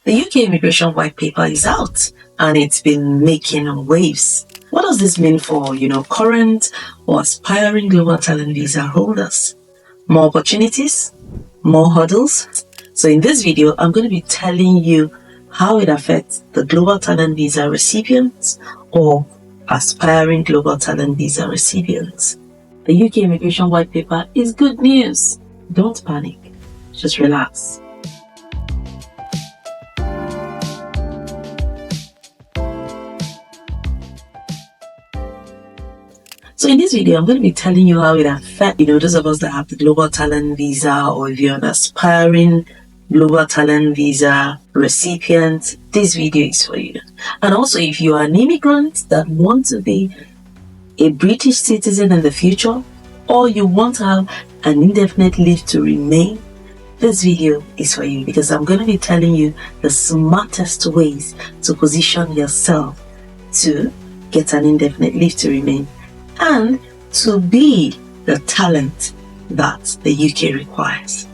The UK immigration white paper is out and it's been making waves. What does this mean for, current or aspiring global talent visa holders? More opportunities? More hurdles? So in this video, I'm going to be telling you how it affects the global talent visa recipients or aspiring global talent visa recipients. The UK immigration white paper is good news. Don't panic. Just relax. So in this video, I'm going to be telling you how it affects, those of us that have the global talent visa, or if you're an aspiring global talent visa recipient, this video is for you. And also, if you are an immigrant that wants to be a British citizen in the future, or you want to have an indefinite leave to remain, this video is for you, because I'm going to be telling you the smartest ways to position yourself to get an indefinite leave to remain and to be the talent that the UK requires.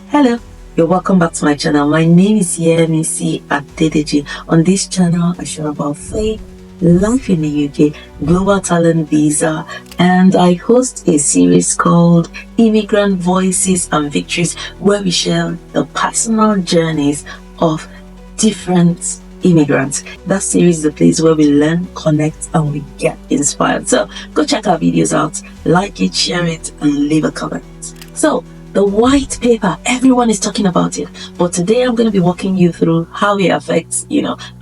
Hello, you're welcome back to my channel. My name is Yemz Adaptability. On this channel, I share about faith, life in the UK, global talent visa, and I host a series called Immigrant Voices and Victories, where we share the personal journeys of different immigrants. That series is the place where we learn, connect, and we get inspired. So go check our videos out, like it, share it, and leave a comment. So the white paper, everyone is talking about it, but today I'm going to be walking you through how it affects,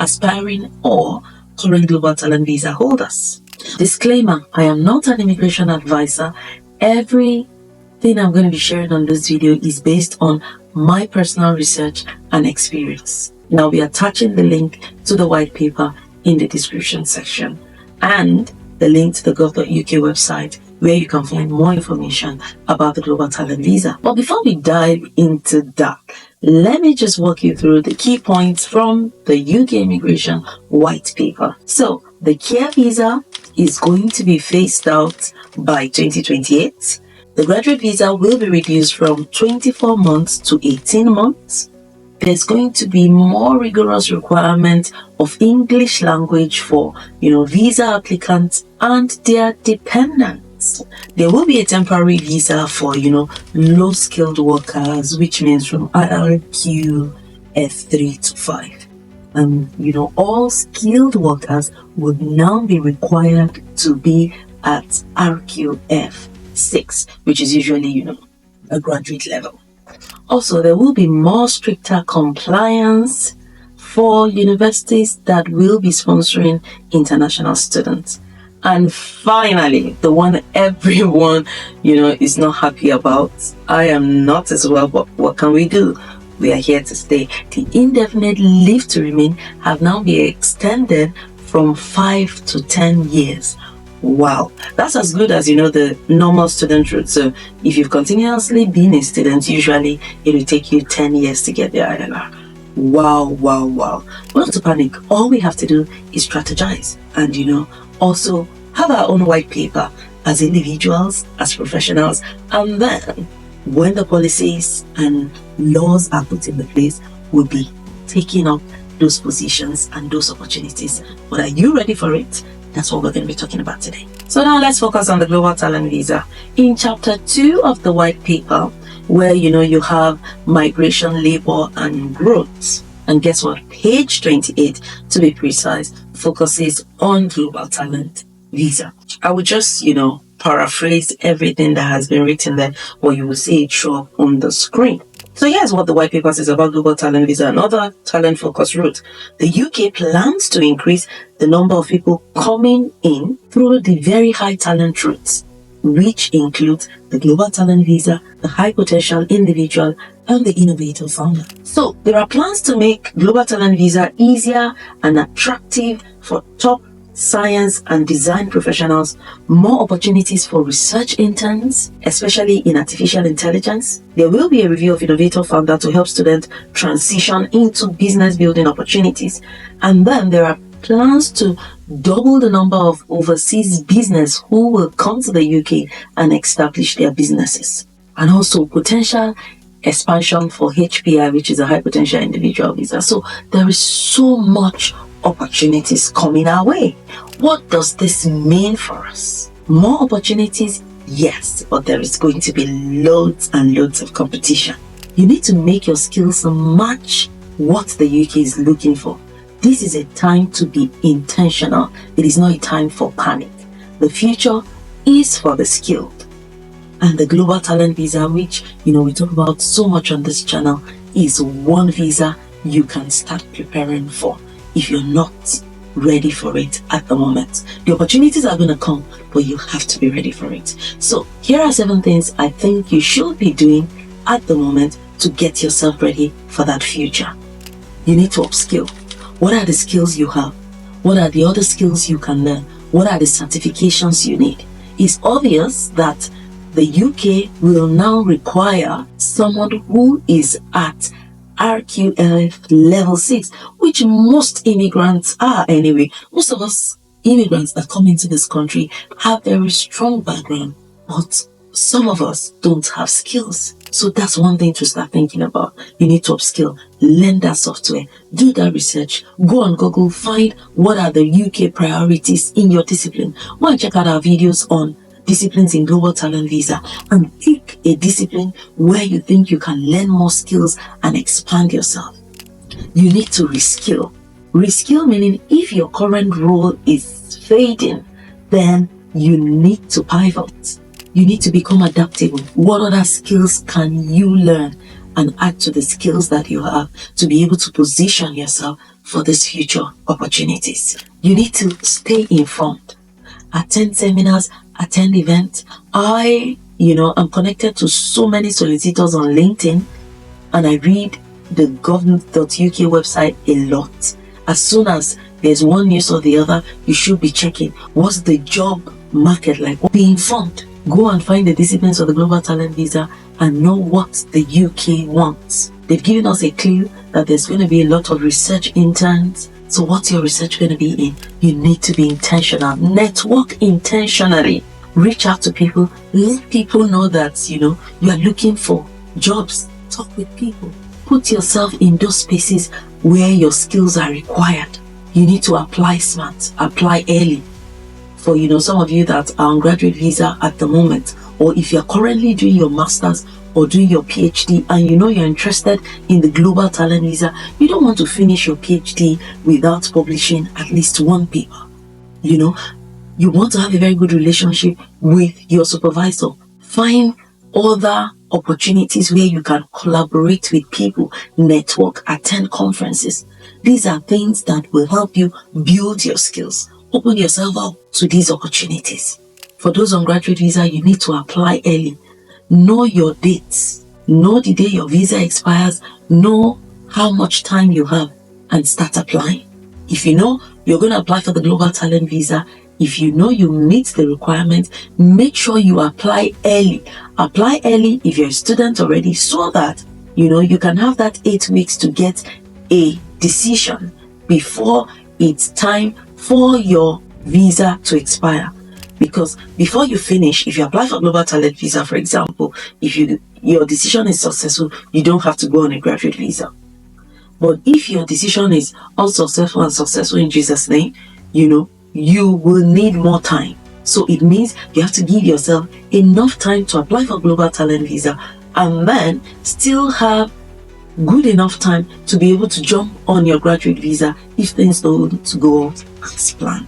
aspiring or current global talent visa holders. Disclaimer, I am not an immigration advisor. Everything I'm going to be sharing on this video is based on my personal research and experience. Now, we are attaching the link to the white paper in the description section and the link to the gov.uk website, where you can find more information about the global talent visa. But before we dive into that, let me just walk you through the key points from the UK immigration white paper. So the care visa is going to be phased out by 2028. The graduate visa will be reduced from 24 months to 18 months. There's going to be more rigorous requirement of English language for, visa applicants and their dependents. There will be a temporary visa for, low skilled workers, which means from ILR F3 to 5. All skilled workers would now be required to be at RQF 6, which is usually, a graduate level. Also, there will be more stricter compliance for universities that will be sponsoring international students. And finally, the one everyone, is not happy about. I am not as well, but what can we do? We are here to stay. The indefinite leave to remain have now been extended from 5 to 10 years. Wow, that's as good as the normal student route. So if you've continuously been a student, usually it will take you 10 years to get the ILR. Wow. Not to panic. All we have to do is strategize and also have our own white paper as individuals, as professionals, and then when the policies and laws are put in place, we'll be taking up those positions and those opportunities. But are you ready for it? That's what we're going to be talking about today. So now let's focus on the global talent visa. In chapter 2 of the white paper, where you have migration, labor, and growth. And guess what? Page 28, to be precise, focuses on global talent visa. I would just, paraphrase everything that has been written there, or you will see it show up on the screen. So here's what the white paper says about global talent visa and other talent focused route. The UK plans to increase the number of people coming in through the very high talent routes, which includes the global talent visa, the high potential individual, and the innovator founder. So there are plans to make global talent visa easier and attractive for top science and design professionals, more opportunities for research interns, especially in artificial intelligence. There will be a review of innovator founder to help students transition into business building opportunities. And then there are plans to double the number of overseas business who will come to the UK and establish their businesses. And also potential expansion for HPI, which is a high potential individual visa. So there is so much opportunities coming our way. What does this mean for us? More opportunities, yes, but there is going to be loads and loads of competition. You need to make your skills match what the UK is looking for. This is a time to be intentional. It is not a time for panic. The future is for the skilled. And the Global Talent Visa, which, we talk about so much on this channel, is one visa you can start preparing for if you're not ready for it at the moment. The opportunities are going to come, but you have to be ready for it. So here are 7 things I think you should be doing at the moment to get yourself ready for that future. You need to upskill. What are the skills you have? What are the other skills you can learn? What are the certifications you need? It's obvious that the UK will now require someone who is at RQF level 6, which most immigrants are anyway. Most of us immigrants that come into this country have very strong background, but some of us don't have skills. So that's one thing to start thinking about. You need to upskill, learn that software, do that research, go on Google, find what are the UK priorities in your discipline. Go and check out our videos on disciplines in Global Talent Visa and pick a discipline where you think you can learn more skills and expand yourself. You need to reskill. Reskill meaning if your current role is fading, then you need to pivot. You need to become adaptable. What other skills can you learn and add to the skills that you have to be able to position yourself for these future opportunities? You need to stay informed. Attend seminars, attend events. I'm connected to so many solicitors on LinkedIn, and I read the gov.uk website a lot. As soon as there's one news or the other, you should be checking what's the job market like. Be informed. Go and find the disciplines of the Global Talent Visa and know what the UK wants. They've given us a clue that there's going to be a lot of research interns. So what's your research going to be in? You need to be intentional. Network intentionally. Reach out to people. Let people know that, you are looking for jobs. Talk with people. Put yourself in those spaces where your skills are required. You need to apply smart. Apply early. For, some of you that are on graduate visa at the moment, or if you're currently doing your master's or doing your PhD and you're interested in the Global Talent Visa, you don't want to finish your PhD without publishing at least one paper. You want to have a very good relationship with your supervisor. Find other opportunities where you can collaborate with people, network, attend conferences. These are things that will help you build your skills. Open yourself up to these opportunities. For those on graduate visa, you need to apply early. Know your dates. Know the day your visa expires. Know how much time you have and start applying. If you know you're going to apply for the Global Talent Visa, if you know you meet the requirements, make sure you apply early. Apply early if you're a student already, so that you can have that 8 weeks to get a decision before it's time for your visa to expire. Because before you finish, if you apply for Global Talent Visa, for example, if your decision is successful, you don't have to go on a graduate visa. But if your decision is unsuccessful and successful in Jesus' name, you will need more time. So it means you have to give yourself enough time to apply for Global Talent Visa and then still have good enough time to be able to jump on your graduate visa if things don't go as planned.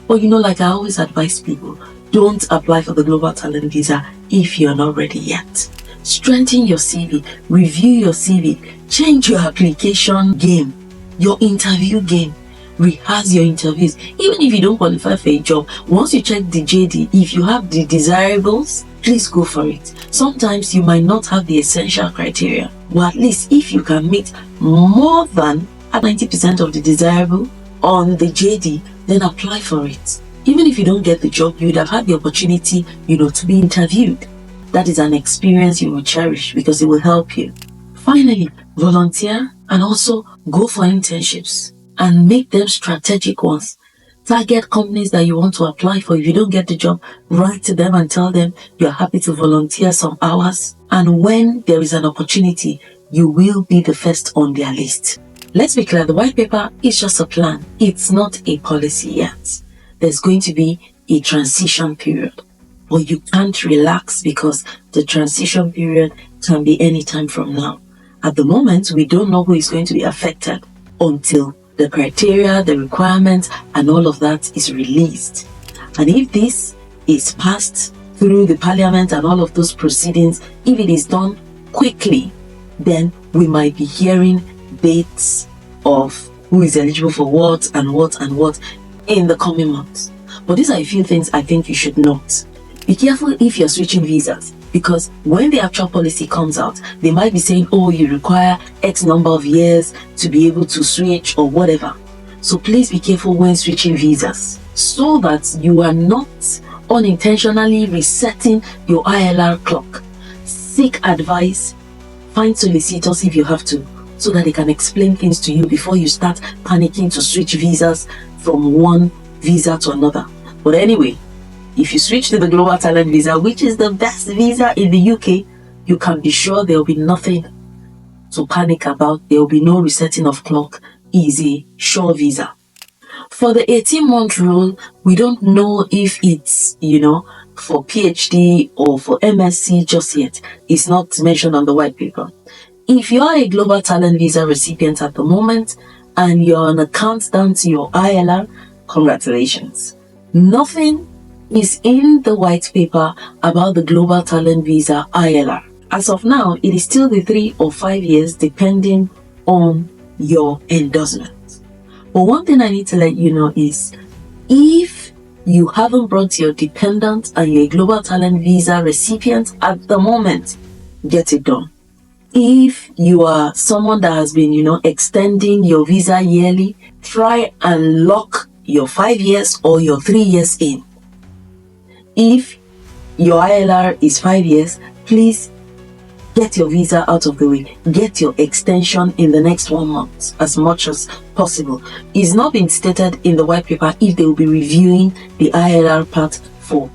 But like I always advise people, don't apply for the Global Talent Visa if you're not ready yet. Strengthen your CV, review your CV, change your application game, your interview game, rehearse your interviews. Even if you don't qualify for a job, once you check the JD, if you have the desirables, please go for it. Sometimes you might not have the essential criteria, but at least if you can meet more than 90% of the desirable on the JD, then apply for it. Even if you don't get the job, you would have had the opportunity, to be interviewed. That is an experience you will cherish because it will help you. Finally, volunteer and also go for internships and make them strategic ones. Target companies that you want to apply for. If you don't get the job, write to them and tell them you're happy to volunteer some hours. And when there is an opportunity, you will be the first on their list. Let's be clear, the white paper is just a plan. It's not a policy yet. There's going to be a transition period. But you can't relax because the transition period can be any time from now. At the moment, we don't know who is going to be affected until the criteria, the requirements, and all of that is released. And if this is passed through the parliament and all of those proceedings, if it is done quickly, then we might be hearing dates of who is eligible for what and what and what in the coming months. But these are a few things I think you should note. Be careful if you're switching visas, because when the actual policy comes out, they might be saying, oh, you require X number of years to be able to switch or whatever. So please be careful when switching visas, so that you are not unintentionally resetting your ILR clock. Seek advice, find solicitors if you have to, so that they can explain things to you before you start panicking to switch visas from one visa to another. But anyway, if you switch to the Global Talent Visa, which is the best visa in the UK, you can be sure there will be nothing to panic about. There will be no resetting of clock. Easy, sure visa. For the 18-month rule, we don't know if it's, for PhD or for MSc just yet. It's not mentioned on the white paper. If you are a Global Talent Visa recipient at the moment and you're on a countdown to your ILR, congratulations. Nothing is in the white paper about the Global Talent Visa ILR. As of now, it is still the 3 or 5 years depending on your endorsement. But one thing I need to let you know is, if you haven't brought your dependent and you're a Global Talent Visa recipient at the moment, get it done. If you are someone that has been, extending your visa yearly, try and lock your 5 years or your 3 years in. If your ILR is 5 years, please get your visa out of the way. Get your extension in the next 1 month as much as possible. It's not been stated in the white paper if they will be reviewing the ILR part for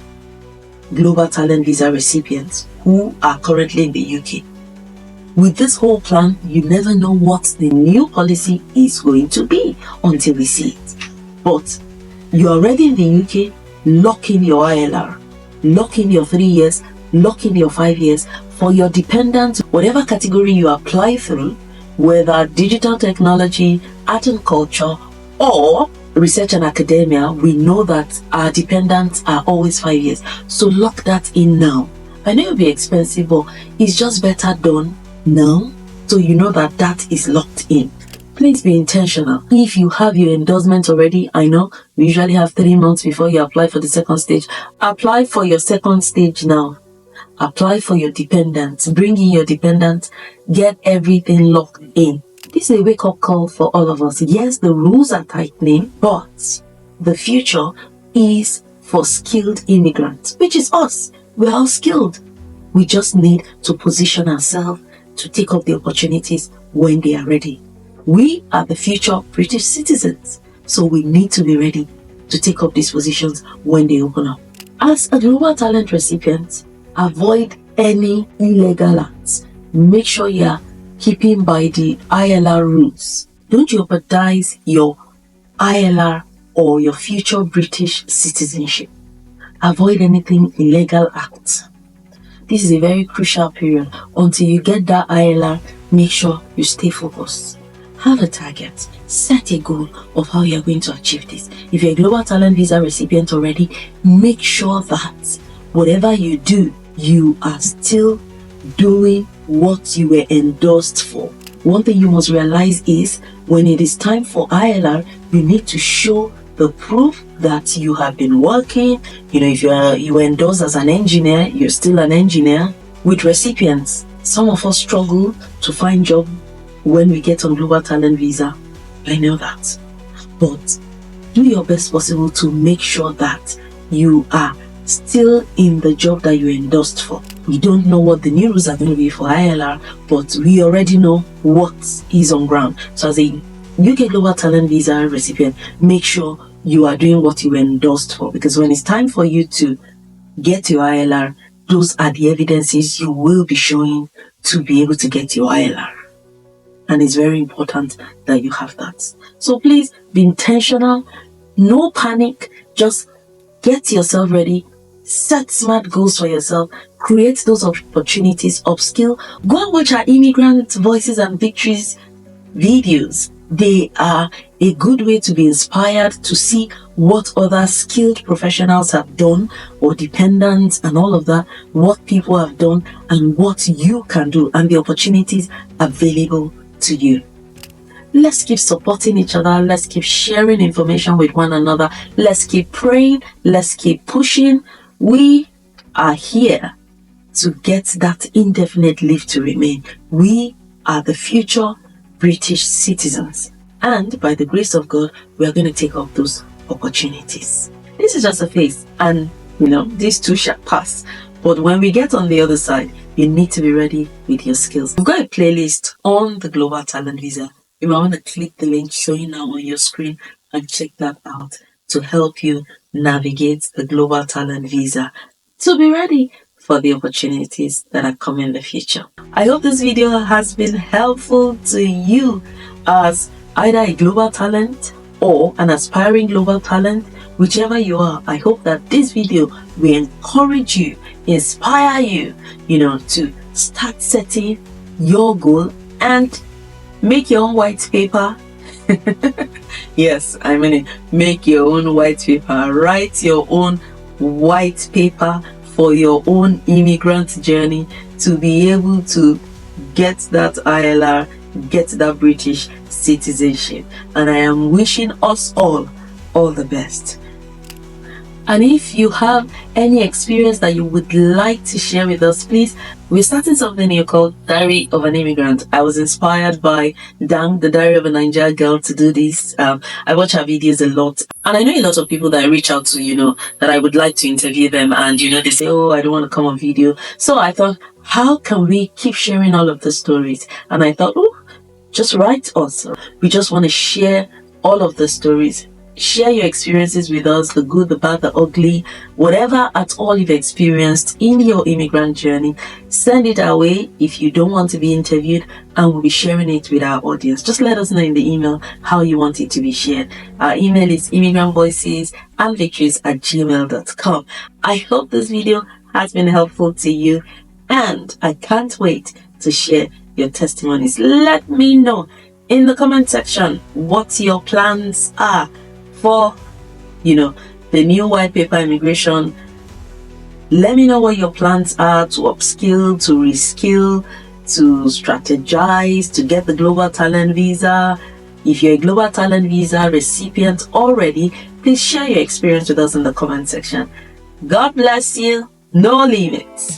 Global Talent Visa recipients who are currently in the UK. With this whole plan, you never know what the new policy is going to be until we see it. But you're already in the UK, lock in your ILR, lock in your 3 years, lock in your 5 years. For your dependent, whatever category you apply through, whether digital technology, art and culture, or research and academia, we know that our dependents are always 5 years. So lock that in now. I know it'll be expensive, but it's just better done now, so you know that that is locked in. Please be intentional. If you have your endorsement already, I know we usually have 3 months before you apply for the second stage. Apply for your second stage now. Apply for your dependents. Bring in your dependents. Get everything locked in. This is a wake-up call for all of us. Yes, the rules are tightening, but the future is for skilled immigrants, which is us. We're all skilled. We just need to position ourselves to take up the opportunities when they are ready. We are the future British citizens, so we need to be ready to take up these positions when they open up. As a Global Talent recipient, avoid any illegal acts. Make sure you're keeping by the ILR rules. Don't jeopardize your ILR or your future British citizenship. Avoid anything illegal acts. This is a very crucial period. Until you get that ILR, make sure you stay focused. Have a target. Set a goal of how you're going to achieve this. If you're a Global Talent Visa recipient already, make sure that whatever you do, you are still doing what you were endorsed for. One thing you must realize is, when it is time for ILR, you need to show the proof that you have been working. If you were endorsed as an engineer, you're still an engineer. With recipients, some of us struggle to find job when we get on Global Talent Visa. I know that. But do your best possible to make sure that you are still in the job that you endorsed for. We don't know what the new rules are going to be for ILR, but we already know what is on ground. So as a UK Global Talent Visa recipient, make sure you are doing what you were endorsed for. Because when it's time for you to get your ILR, those are the evidences you will be showing to be able to get your ILR. And it's very important that you have that. So please be intentional, no panic, just get yourself ready, set smart goals for yourself, create those opportunities, upskill. Go and watch our Immigrant Voices and Victories videos. They are a good way to be inspired to see what other skilled professionals have done, or dependents and all of that, what people have done and what you can do and the opportunities available to you. Let's keep supporting each other. Let's keep sharing information with one another. Let's keep praying. Let's keep pushing. We are here to get that indefinite leave to remain. We are the future British citizens. And by the grace of God, we are going to take up those opportunities. This is just a phase, and these too shall pass. But when we get on the other side, you need to be ready with your skills. We've got a playlist on the Global Talent Visa. You might want to click the link showing now on your screen and check that out to help you navigate the Global Talent Visa to be ready for the opportunities that are coming in the future. I hope this video has been helpful to you as either a global talent or an aspiring global talent. Whichever you are, I hope that this video will encourage you, inspire you, to start setting your goal and make your own white paper. Yes, I mean it. Make your own white paper. Write your own white paper for your own immigrant journey to be able to get that ILR, get that British citizenship. And I am wishing us all the best. And if you have any experience that you would like to share with us, please, we're starting something new called Diary of an Immigrant. I was inspired by Dang, the Diary of a Nigerian Girl, to do this. I watch her videos a lot. And I know a lot of people that I reach out to, that I would like to interview them. And, they say, oh, I don't want to come on video. So I thought, how can we keep sharing all of the stories? And I thought, oh, just write us. We just want to share all of the stories. Share your experiences with us, the good, the bad, the ugly, whatever at all you've experienced in your immigrant journey. Send it our way if you don't want to be interviewed, and we'll be sharing it with our audience. Just let us know in the email how you want it to be shared. Our email is immigrantvoicesandvictories@gmail.com. I hope this video has been helpful to you, and I can't wait to share your testimonies. Let me know in the comment section what your plans are for the new white paper immigration. Let me know what your plans are to upskill, to reskill, to strategize, to get the global talent visa. If you're a global talent visa recipient already, please share your experience with us in the comment section. God bless you. No limits.